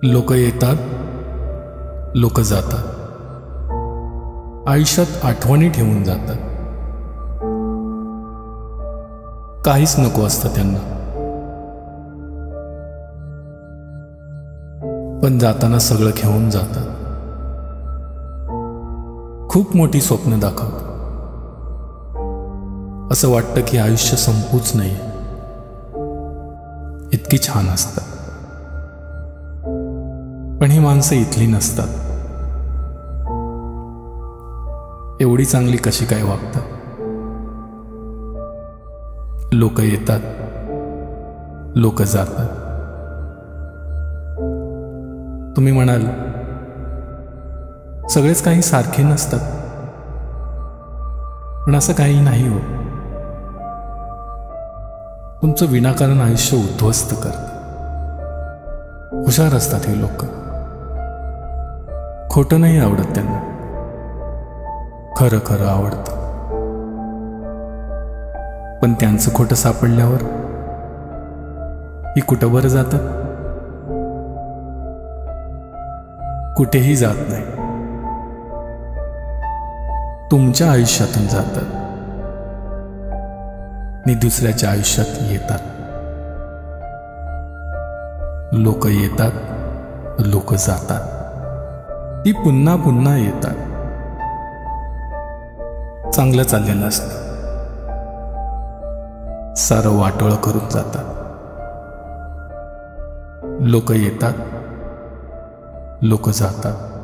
लोक येतात, लोक जातात, आयुष्यात आठवणी ठेवून जातात. काहीच नको असतं त्यांना, पण जाताना सगळं घेऊन जातात. खूप मोठी स्वप्न दाखवतात. असं वाटतं की आयुष्य संपूच नाही. इतकी छान असतात, पण ही माणसं इथली नसतात. एवढी चांगली कशी काय वागतात? लोक येतात, लोक जातात. तुम्ही म्हणाल सगळेच काही सारखे नसतात, पण असं काही नाही हो. तुमचं विनाकारण आयुष्य उद्ध्वस्त करतात. हुशार असतात हे लोक. खोटं नाही आवडत त्यांना, खरं खरं आवडतं. पण त्यांचं खोटं सापडल्यावर ही कुठं बरं जातात? कुठेही जात नाही. तुमच्या आयुष्यातून जातात आणि दुसऱ्याच्या आयुष्यात येतात. लोक येतात, लोक जातात. ती पुन्हा पुन्हा येतात. चांगलं चाललेलं असतं, सारं वाटोळं करून जातात. लोक येतात, लोक जातात.